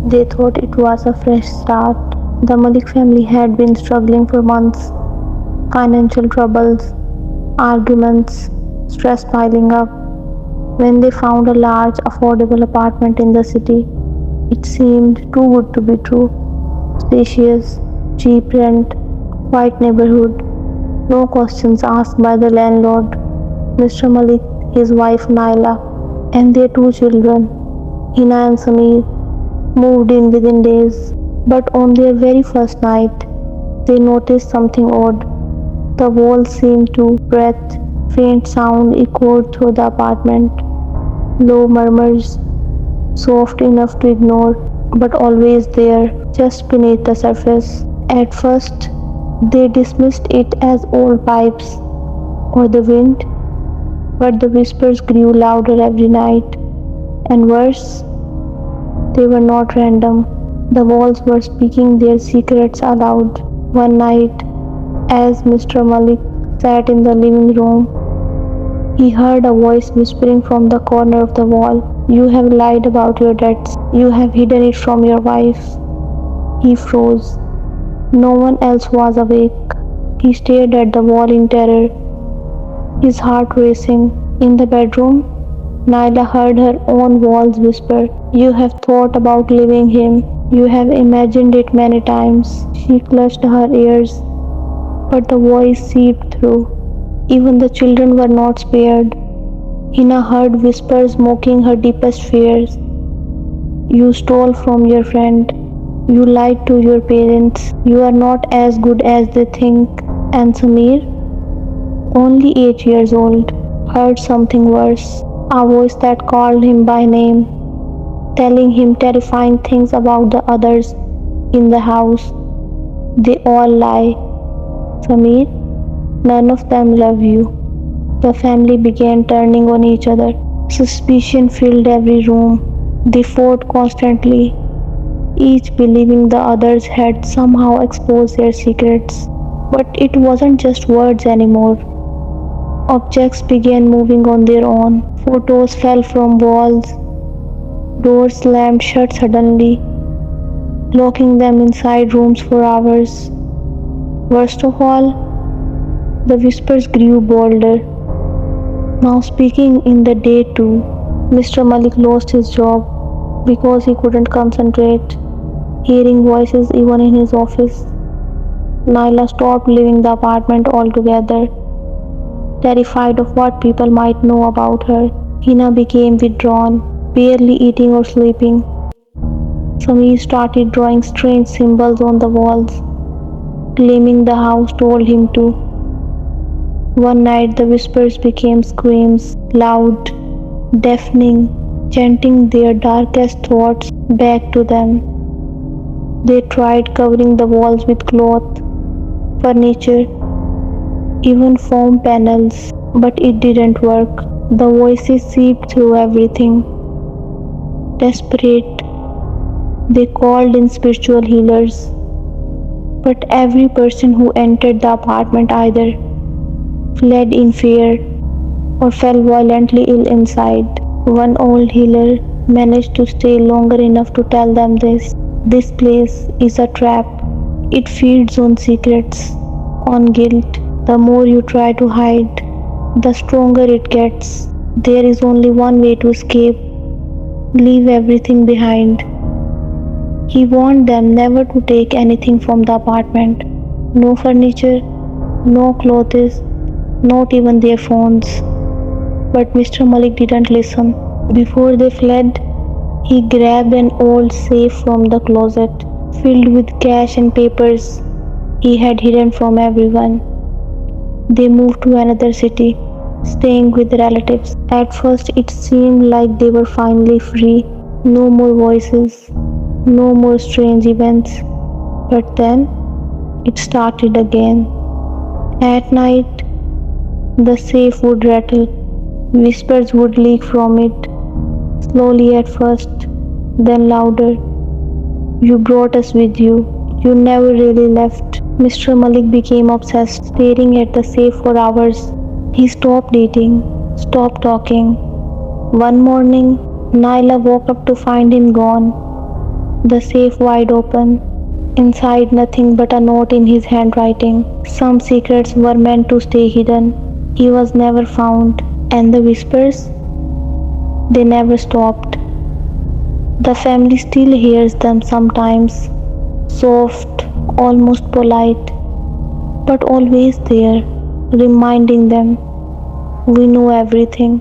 They thought it was a fresh start. The Malik family had been struggling for months. Financial troubles, arguments, stress piling up. When they found a large, affordable apartment in the city, it seemed too good to be true. Spacious, cheap rent, quiet neighborhood, no questions asked by the landlord. Mr. Malik, his wife Naila, and their two children, Hina and Sameer, moved in within days. But on their very first night, they noticed something odd. The walls seemed to breathe. Faint sound echoed through the apartment. Low murmurs, soft enough to ignore, but always there, just beneath the surface. At first, they dismissed it as old pipes or the wind, but the whispers grew louder every night. And worse, they were not random. The walls were speaking their secrets aloud. One night, as Mr. Malik sat in the living room, he heard a voice whispering from the corner of the wall, "You have lied about your debts. You have hidden it from your wife." He froze. No one else was awake. He stared at the wall in terror, his heart racing. In the bedroom, Naila heard her own walls whisper, "You have thought about leaving him. You have imagined it many times." She clutched her ears, but the voice seeped through. Even the children were not spared. Hina heard whispers mocking her deepest fears. "You stole from your friend. You lied to your parents. You are not as good as they think." And Sameer, only 8 years old, heard something worse. A voice that called him by name, telling him terrifying things about the others in the house. "They all lie, Sameer. None of them love you." The family began turning on each other. Suspicion filled every room. They fought constantly, each believing the others had somehow exposed their secrets. But it wasn't just words anymore. Objects began moving on their own. Photos fell from walls. Doors slammed shut suddenly, locking them inside rooms for hours. Worst of all, the whispers grew bolder. Now speaking in the day too. Mr. Malik lost his job because he couldn't concentrate, hearing voices even in his office. Naila stopped leaving the apartment altogether, terrified of what people might know about her. Hina became withdrawn, barely eating or sleeping. Sameer started drawing strange symbols on the walls, claiming the house told him to. One night the whispers became screams, loud, deafening, chanting their darkest thoughts back to them. They tried covering the walls with cloth, furniture, even foam panels, but it didn't work. The voices seeped through everything. Desperate, they called in spiritual healers, but every person who entered the apartment either fled in fear or fell violently ill inside. One old healer managed to stay longer enough to tell them this. "This place is a trap. It feeds on secrets, on guilt. The more you try to hide, the stronger it gets. There is only one way to escape. Leave everything behind." He warned them never to take anything from the apartment. No furniture, no clothes, not even their phones. But Mr. Malik didn't listen. Before they fled, he grabbed an old safe from the closet, filled with cash and papers he had hidden from everyone. They moved to another city, staying with relatives. At first, it seemed like they were finally free. No more voices, no more strange events. But then, it started again. At night, the safe would rattle. Whispers would leak from it, slowly at first, then louder. "You brought us with you. You never really left." Mr. Malik became obsessed, staring at the safe for hours. He stopped eating, stopped talking. One morning, Naila woke up to find him gone. The safe wide open. Inside, nothing but a note in his handwriting. Some secrets were meant to stay hidden. He was never found. And the whispers? They never stopped. The family still hears them sometimes, soft, almost polite, but always there, reminding them we know everything.